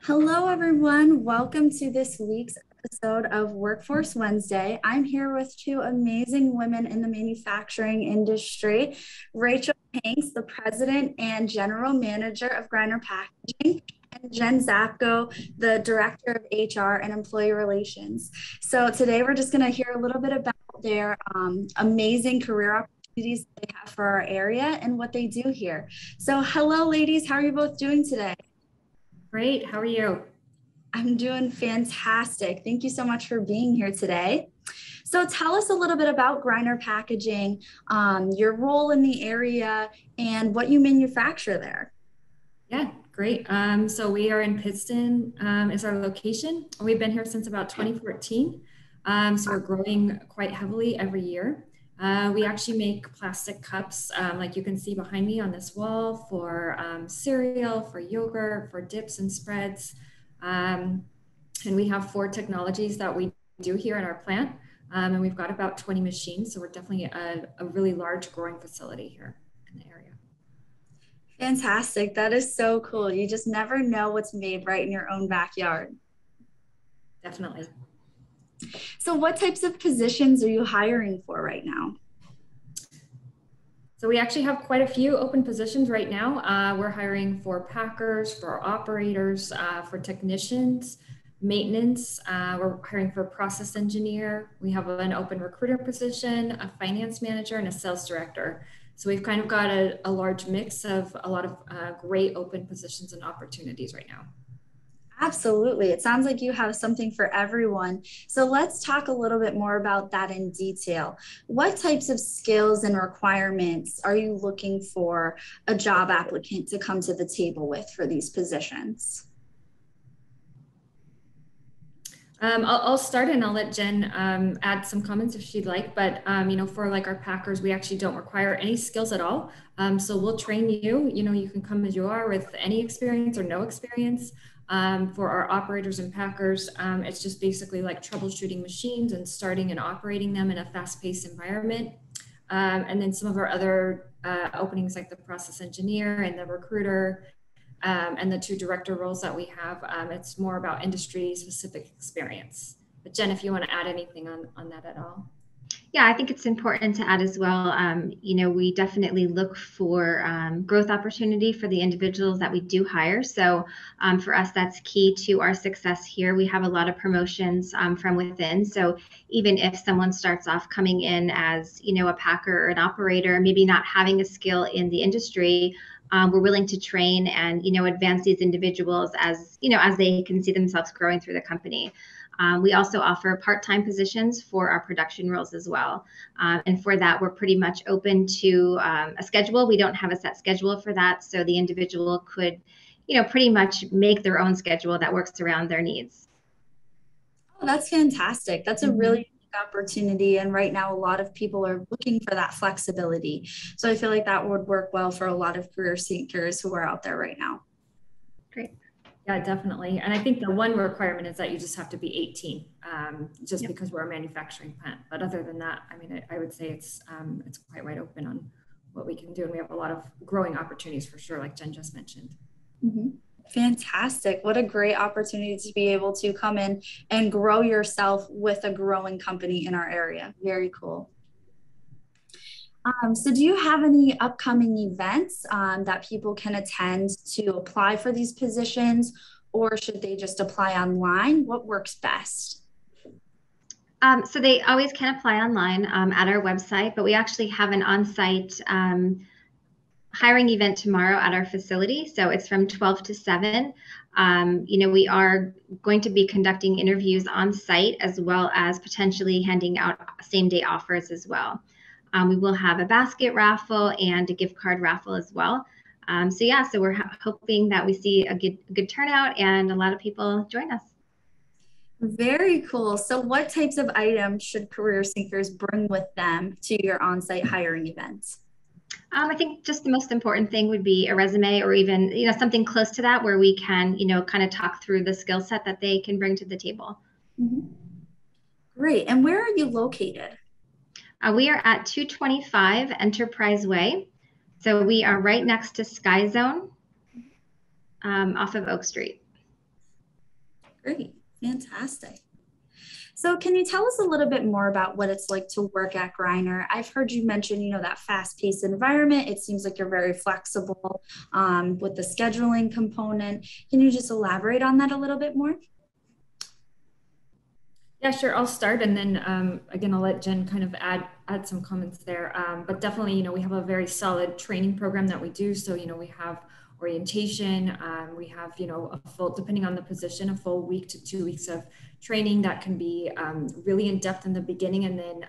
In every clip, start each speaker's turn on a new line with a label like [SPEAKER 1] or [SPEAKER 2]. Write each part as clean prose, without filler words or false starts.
[SPEAKER 1] Hello, everyone. Welcome to this week's episode of Workforce Wednesday. I'm here with two amazing women in the manufacturing industry, Rachel Hanks, the president and general manager of Greiner Packaging, and Jen Zapko, the director of HR and employee relations. So today we're just going to hear a little bit about their amazing career opportunities they have for our area and what they do here. So hello, ladies. How are you both doing today?
[SPEAKER 2] Great. How are you?
[SPEAKER 1] I'm doing fantastic. Thank you so much for being here today. So tell us a little bit about Greiner Packaging, your role in the area, and what you manufacture there.
[SPEAKER 2] Yeah, great. So we are in Pittston is our location. We've been here since about 2014. So we're growing quite heavily every year. We actually make plastic cups, like you can see behind me on this wall, for cereal, for yogurt, for dips and spreads. Um, and we have four technologies that we do here in our plant. And we've got about 20 machines. So we're definitely a really large growing facility here in the area.
[SPEAKER 1] Fantastic. That is so cool. You just never know what's made right in your own backyard.
[SPEAKER 2] Definitely.
[SPEAKER 1] So, what types of positions are you hiring for right now?
[SPEAKER 2] So we actually have quite a few open positions right now. We're hiring for packers, for operators, for technicians, maintenance. We're hiring for a process engineer. We have an open recruiter position, a finance manager, and a sales director. So we've kind of got a large mix of a lot of great open positions and opportunities right now.
[SPEAKER 1] Absolutely. It sounds like you have something for everyone. So let's talk a little bit more about that in detail. What types of skills and requirements are you looking for a job applicant to come to the table with for these positions?
[SPEAKER 2] I'll start and I'll let Jen add some comments if she'd like. But for like our packers, we actually don't require any skills at all. So we'll train you. You can come as you are with any experience or no experience. For our operators and packers, it's just basically like troubleshooting machines and starting and operating them in a fast-paced environment. And then some of our other openings, like the process engineer and the recruiter, and the two director roles that we have, it's more about industry specific experience. But Jen, if you want to add anything on that at all.
[SPEAKER 3] Yeah, I think it's important to add as well. We definitely look for growth opportunity for the individuals that we do hire. So for us, that's key to our success here. We have a lot of promotions from within. So even if someone starts off coming in as, a packer or an operator, maybe not having a skill in the industry, we're willing to train and, advance these individuals as they can see themselves growing through the company. We also offer part-time positions for our production roles as well. And for that, we're pretty much open to a schedule. We don't have a set schedule for that. So the individual could, pretty much make their own schedule that works around their needs.
[SPEAKER 1] Oh, that's fantastic. That's a really unique opportunity. And right now, a lot of people are looking for that flexibility. So I feel like that would work well for a lot of career seekers who are out there right now.
[SPEAKER 3] Great.
[SPEAKER 2] Yeah, definitely. And I think the one requirement is that you just have to be 18, just because we're a manufacturing plant. But other than that, I mean, I would say it's quite wide open on what we can do. And we have a lot of growing opportunities for sure, like Jen just mentioned.
[SPEAKER 1] Mm-hmm. Fantastic. What a great opportunity to be able to come in and grow yourself with a growing company in our area. Very cool. So do you have any upcoming events that people can attend to apply for these positions, or should they just apply online? What works best?
[SPEAKER 3] So they always can apply online at our website, but we actually have an on-site hiring event tomorrow at our facility. So it's from 12 to 7. We are going to be conducting interviews on site as well as potentially handing out same day offers as well. We will have a basket raffle and a gift card raffle as well. So we're hoping that we see a good turnout and a lot of people join us.
[SPEAKER 1] Very cool. So what types of items should career seekers bring with them to your on-site hiring events?
[SPEAKER 3] I think just the most important thing would be a resume, or even, something close to that where we can, kind of talk through the skill set that they can bring to the table.
[SPEAKER 1] Mm-hmm. Great. And where are you located?
[SPEAKER 3] We are at 225 Enterprise Way. So we are right next to Sky Zone off of Oak Street.
[SPEAKER 1] Great. Fantastic. So can you tell us a little bit more about what it's like to work at Greiner? I've heard you mention, that fast-paced environment. It seems like you're very flexible with the scheduling component. Can you just elaborate on that a little bit more?
[SPEAKER 2] Yeah, sure. I'll start, and then again, I'll let Jen kind of add some comments there. But definitely, we have a very solid training program that we do. So, we have orientation. We have, a full, depending on the position, a full week to 2 weeks of training that can be really in depth in the beginning, and then,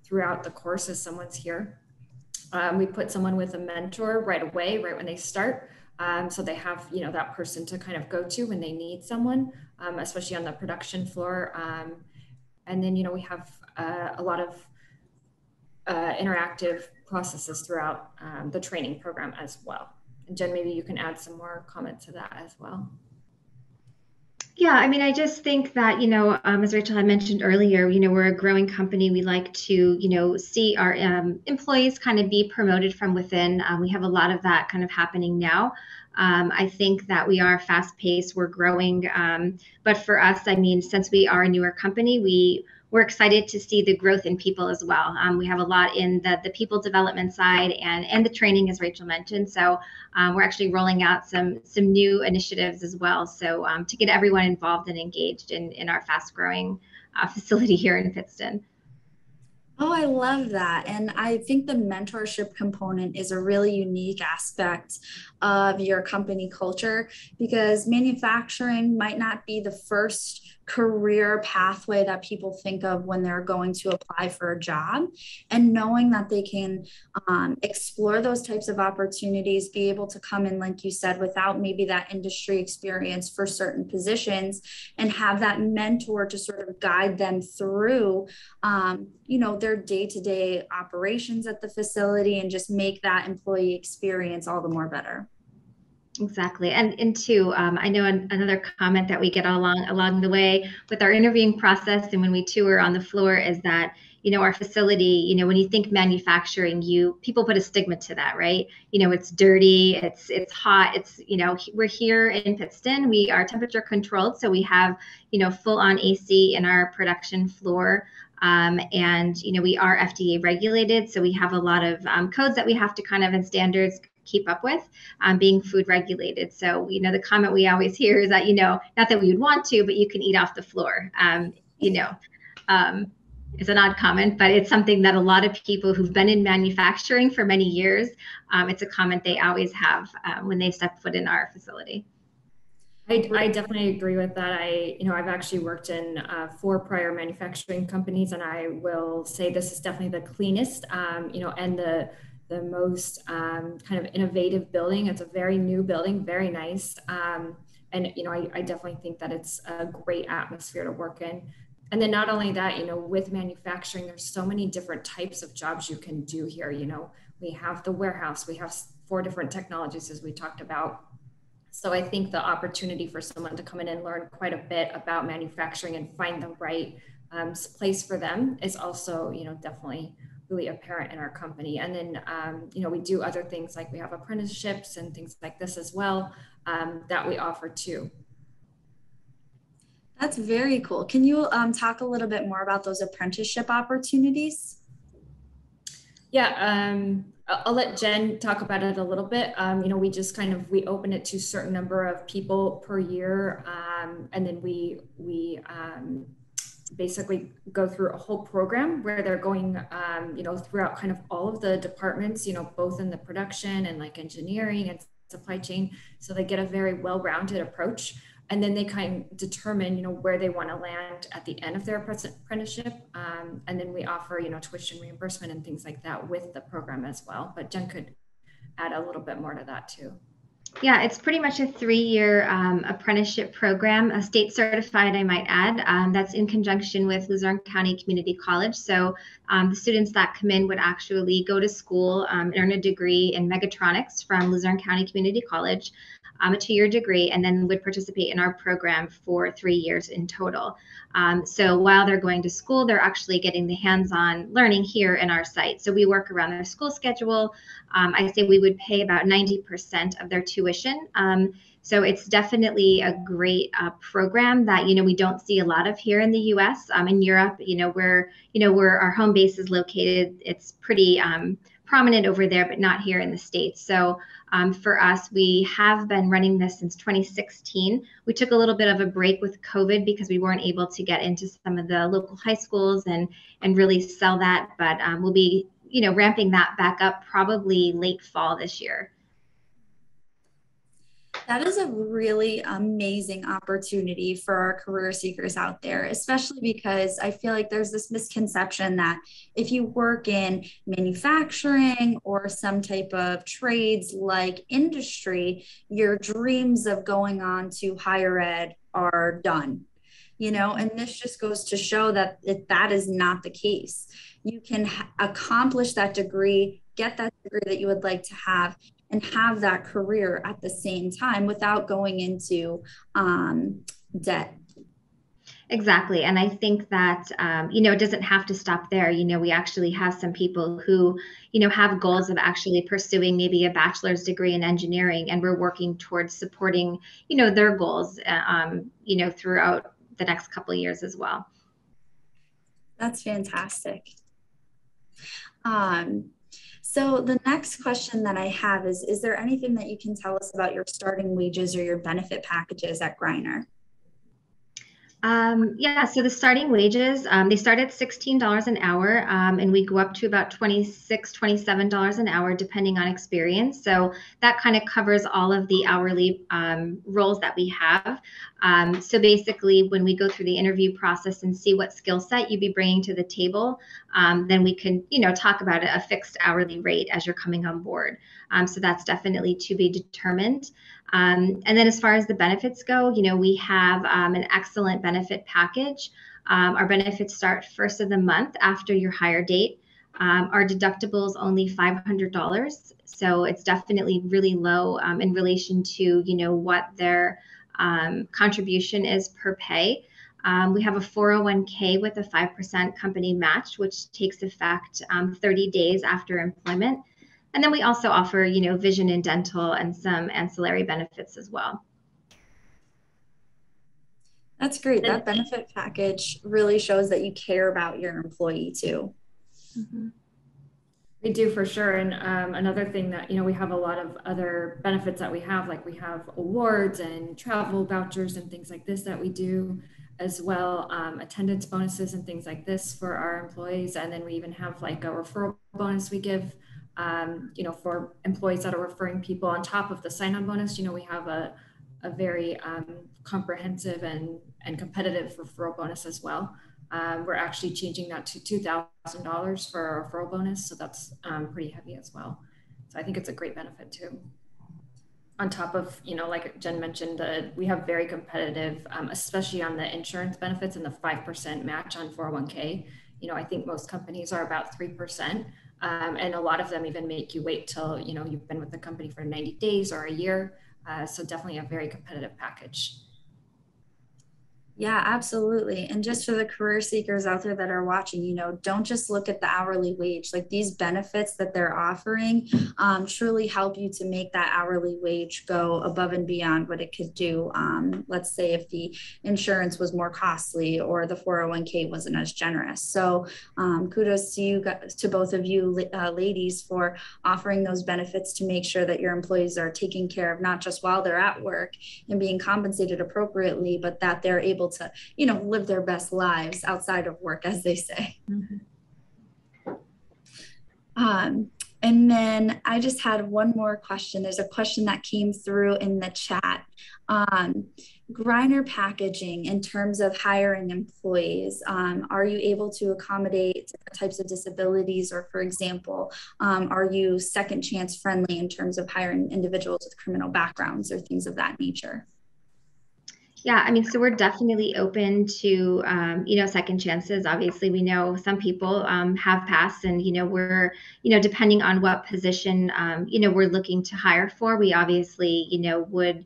[SPEAKER 2] throughout the course as someone's here. We put someone with a mentor right away, right when they start. So they have, that person to kind of go to when they need someone, especially on the production floor. And then, we have a lot of interactive processes throughout the training program as well. And Jen, maybe you can add some more comment to that as well.
[SPEAKER 3] Yeah, I mean, I just think that, as Rachel had mentioned earlier, we're a growing company. We like to, see our employees kind of be promoted from within. We have a lot of that kind of happening now. I think that we are fast paced, we're growing. But for us, I mean, since we are a newer company, we're excited to see the growth in people as well. We have a lot in the people development side and the training, as Rachel mentioned. So we're actually rolling out some new initiatives as well. So to get everyone involved and engaged in our fast growing facility here in Pittston.
[SPEAKER 1] Oh, I love that. And I think the mentorship component is a really unique aspect of your company culture because manufacturing might not be the first career pathway that people think of when they're going to apply for a job. And knowing that they can explore those types of opportunities, be able to come in, like you said, without maybe that industry experience for certain positions and have that mentor to sort of guide them through their day-to-day operations at the facility and just make that employee experience all the more better.
[SPEAKER 3] Exactly. And two, I know another comment that we get along the way with our interviewing process and when we tour on the floor is that, our facility, when you think manufacturing, people put a stigma to that, right? It's dirty, it's hot, we're here in Pittston, we are temperature controlled. So we have, full on AC in our production floor. And, we are FDA regulated. So we have a lot of codes that we have to kind of and standards keep up with being food regulated. So, the comment we always hear is that, not that we would want to, but you can eat off the floor. It's an odd comment, but it's something that a lot of people who've been in manufacturing for many years, it's a comment they always have when they step foot in our facility.
[SPEAKER 2] I definitely agree with that. I've actually worked in 4 prior manufacturing companies, and I will say this is definitely the cleanest, and the most kind of innovative building. It's a very new building, very nice. And, I definitely think that it's a great atmosphere to work in. And then not only that, with manufacturing, there's so many different types of jobs you can do here. We have the warehouse, we have 4 different technologies as we talked about. So I think the opportunity for someone to come in and learn quite a bit about manufacturing and find the right place for them is also, definitely really apparent in our company. And then, we do other things like we have apprenticeships and things like this as well that we offer too.
[SPEAKER 1] That's very cool. Can you talk a little bit more about those apprenticeship opportunities?
[SPEAKER 2] Yeah, I'll let Jen talk about it a little bit. We just we open it to a certain number of people per year. And then we basically go through a whole program where they're going, throughout kind of all of the departments, both in the production and like engineering and supply chain. So they get a very well-rounded approach. And then they kind of determine, where they want to land at the end of their apprenticeship. And then we offer, tuition reimbursement and things like that with the program as well. But Jen could add a little bit more to that too.
[SPEAKER 3] Yeah, it's pretty much a 3-year apprenticeship program, a state certified, I might add, that's in conjunction with Luzerne County Community College. So the students that come in would actually go to school, earn a degree in mechatronics from Luzerne County Community College, a 2-year degree, and then would participate in our program for 3 years in total. So while they're going to school, they're actually getting the hands-on learning here in our site. So we work around their school schedule. I say we would pay about 90% of their tuition. So it's definitely a great program that, we don't see a lot of here in the US. In Europe, where our home base is located, it's pretty prominent over there, but not here in the States. So for us, we have been running this since 2016. We took a little bit of a break with COVID because we weren't able to get into some of the local high schools and really sell that. But we'll be, ramping that back up probably late fall this year.
[SPEAKER 1] That is a really amazing opportunity for our career seekers out there, especially because I feel like there's this misconception that if you work in manufacturing or some type of trades like industry, your dreams of going on to higher ed are done. And this just goes to show that that is not the case. You can accomplish that degree, get that degree that you would like to have, and have that career at the same time without going into debt.
[SPEAKER 3] Exactly. And I think that, it doesn't have to stop there. We actually have some people who, have goals of actually pursuing maybe a bachelor's degree in engineering, and we're working towards supporting, their goals, throughout the next couple of years as well.
[SPEAKER 1] That's fantastic. So the next question that I have is there anything that you can tell us about your starting wages or your benefit packages at Greiner?
[SPEAKER 3] Yeah, so the starting wages, they start at $16 an hour, and we go up to about $26, $27 an hour, depending on experience. So that kind of covers all of the hourly roles that we have. So basically, when we go through the interview process and see what skill set you'd be bringing to the table, then we can, talk about a fixed hourly rate as you're coming on board. So that's definitely to be determined. And then as far as the benefits go, we have an excellent benefit package. Our benefits start first of the month after your hire date. Our deductible is only $500. So it's definitely really low in relation to, what their contribution is per pay. We have a 401k with a 5% company match, which takes effect 30 days after employment. And then we also offer, vision and dental and some ancillary benefits as well.
[SPEAKER 1] That's great. That benefit package really shows that you care about your employee too.
[SPEAKER 2] Mm-hmm. We do, for sure. And another thing that, we have a lot of other benefits that we have, like we have awards and travel vouchers and things like this that we do as well, attendance bonuses and things like this for our employees. And then we even have like a referral bonus we give for employees that are referring people on top of the sign-on bonus. We have a very comprehensive and competitive referral bonus as well. We're actually changing that to $2,000 for our referral bonus. So that's pretty heavy as well. So I think it's a great benefit too. On top of, like Jen mentioned, we have very competitive, especially on the insurance benefits and the 5% match on 401k. I think most companies are about 3%. And a lot of them even make you wait till, you've been with the company for 90 days or a year. So definitely a very competitive package.
[SPEAKER 1] Yeah, absolutely. And just for the career seekers out there that are watching, don't just look at the hourly wage. Like these benefits that they're offering truly help you to make that hourly wage go above and beyond what it could do. Let's say if the insurance was more costly or the 401k wasn't as generous. So kudos to you, to both of you ladies, for offering those benefits to make sure that your employees are taken care of, not just while they're at work and being compensated appropriately, but that they're able to, live their best lives outside of work, as they say.
[SPEAKER 2] Mm-hmm.
[SPEAKER 1] And then I just had one more question. There's a question that came through in the chat. Greiner packaging, in terms of hiring employees, are you able to accommodate different types of disabilities? Or for example, are you second chance friendly in terms of hiring individuals with criminal backgrounds or things of that nature?
[SPEAKER 3] Yeah, so we're definitely open to, second chances. Obviously, we know some people have passed, and, we're, depending on what position, we're looking to hire for, we obviously, would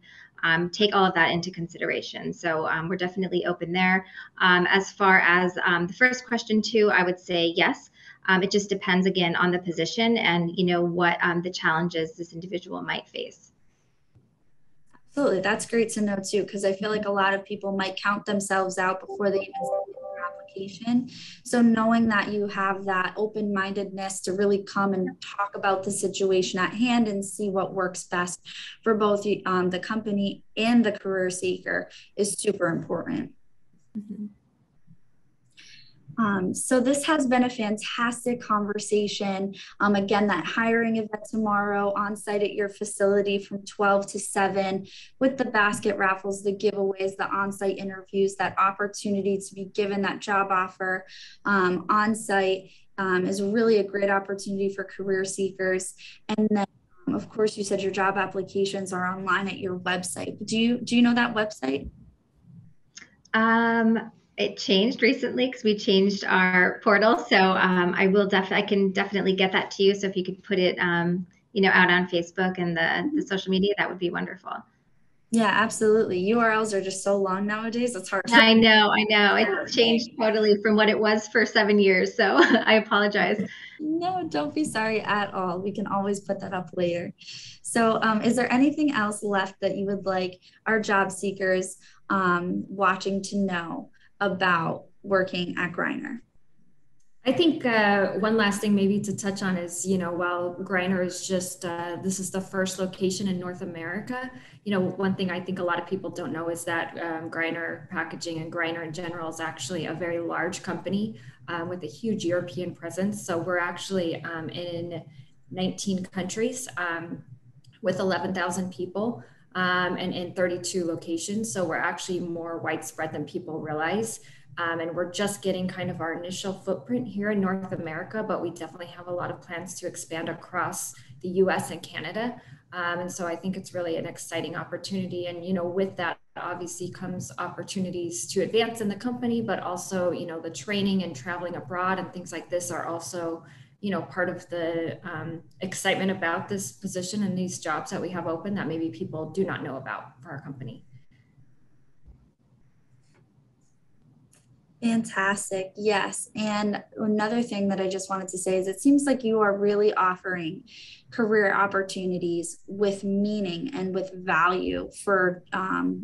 [SPEAKER 3] take all of that into consideration. So we're definitely open there. As far as the first question too, I would say yes. It just depends, again, on the position and, what the challenges this individual might face.
[SPEAKER 1] Absolutely. That's great to know too, because I feel like a lot of people might count themselves out before they even submit their application. So knowing that you have that open-mindedness to really come and talk about the situation at hand and see what works best for both the company and the career seeker is super important.
[SPEAKER 2] Mhm.
[SPEAKER 1] So this has been a fantastic conversation. Again, that hiring event tomorrow on site at your facility from 12 to 7 with the basket raffles, the giveaways, the on site interviews, that opportunity to be given that job offer on site is really a great opportunity for career seekers. And then, of course, you said your job applications are online at your website. Do you know that website?
[SPEAKER 3] It changed recently because we changed our portal. So I can definitely get that to you. So if you could put it, out on Facebook and the social media, that would be wonderful.
[SPEAKER 1] Yeah, absolutely. URLs are just so long nowadays. It's hard to
[SPEAKER 3] I know. It changed totally from what it was for 7 years. So I apologize.
[SPEAKER 1] No, don't be sorry at all. We can always put that up later. So, is there anything else left that you would like our job seekers watching to know about working at Greiner?
[SPEAKER 2] I think one last thing maybe to touch on is, while Greiner is just, this is the first location in North America, one thing I think a lot of people don't know is that Greiner Packaging and Greiner in general is actually a very large company with a huge European presence. So we're actually in 19 countries with 11,000 people and in 32 locations. So we're actually more widespread than people realize. And we're just getting kind of our initial footprint here in North America, but we definitely have a lot of plans to expand across the US and Canada. And so I think it's really an exciting opportunity. And, with that obviously comes opportunities to advance in the company, but also, the training and traveling abroad and things like this are also, part of the excitement about this position and these jobs that we have open that maybe people do not know about for our company.
[SPEAKER 1] Fantastic. Yes. And another thing that I just wanted to say is it seems like you are really offering career opportunities with meaning and with value for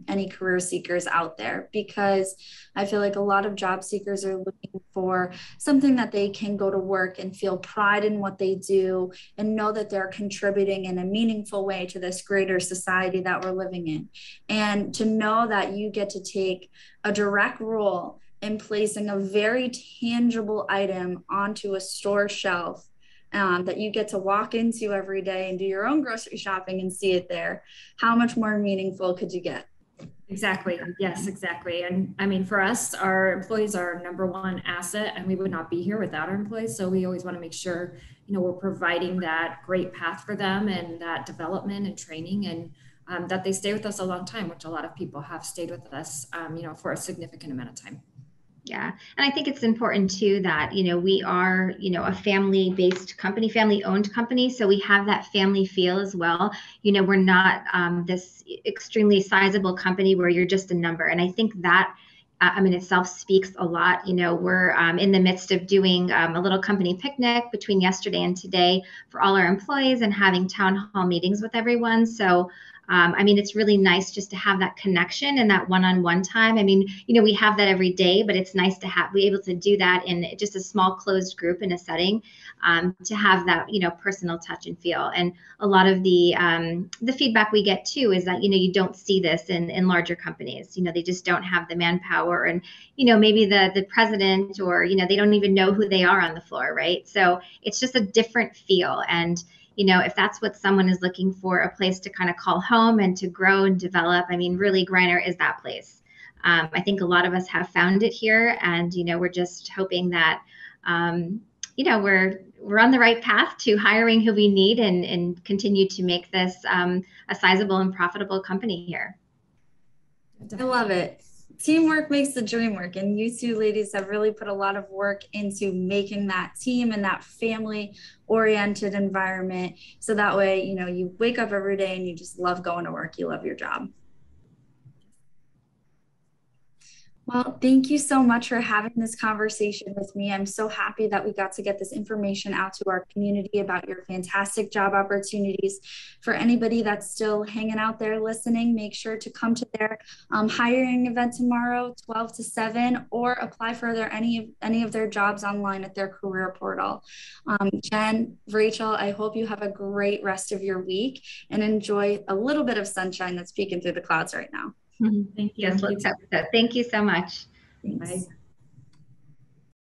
[SPEAKER 1] any career seekers out there, because I feel like a lot of job seekers are looking for something that they can go to work and feel pride in what they do and know that they're contributing in a meaningful way to this greater society that we're living in. And to know that you get to take a direct role in placing a very tangible item onto a store shelf that you get to walk into every day and do your own grocery shopping and see it there. How much more meaningful could you get?
[SPEAKER 2] Exactly. Yes, exactly. And I mean, for us, our employees are our number one asset, and we would not be here without our employees. So we always want to make sure, we're providing that great path for them and that development and training, and that they stay with us a long time, which a lot of people have stayed with us, for a significant amount of time.
[SPEAKER 3] Yeah. And I think it's important too that, we are, a family-based company, family-owned company. So we have that family feel as well. We're not this extremely sizable company where you're just a number. And I think that itself speaks a lot. We're in the midst of doing a little company picnic between yesterday and today for all our employees and having town hall meetings with everyone. So it's really nice just to have that connection and that one-on-one time. We have that every day, but it's nice to be able to do that in just a small closed group in a setting, to have that, personal touch and feel. And a lot of the feedback we get too is that, you don't see this in larger companies. They just don't have the manpower, and, maybe the president or, they don't even know who they are on the floor, right? So it's just a different feel. And if that's what someone is looking for, a place to kind of call home and to grow and develop, really Greiner is that place. I think a lot of us have found it here, and we're just hoping that we're on the right path to hiring who we need and continue to make this a sizable and profitable company here.
[SPEAKER 1] I love it. Teamwork makes the dream work, and you two ladies have really put a lot of work into making that team and that family oriented environment, so that way you wake up every day and you just love going to work. You love your job. Well, thank you so much for having this conversation with me. I'm so happy that we got to get this information out to our community about your fantastic job opportunities. For anybody that's still hanging out there listening, make sure to come to their hiring event tomorrow, 12 to 7, or apply for any of their jobs online at their career portal. Jen, Rachel, I hope you have a great rest of your week and enjoy a little bit of sunshine that's peeking through the clouds right now.
[SPEAKER 2] Thank you.
[SPEAKER 3] Yes, let's hope so. Thank you so much.
[SPEAKER 1] Thanks.
[SPEAKER 2] Bye.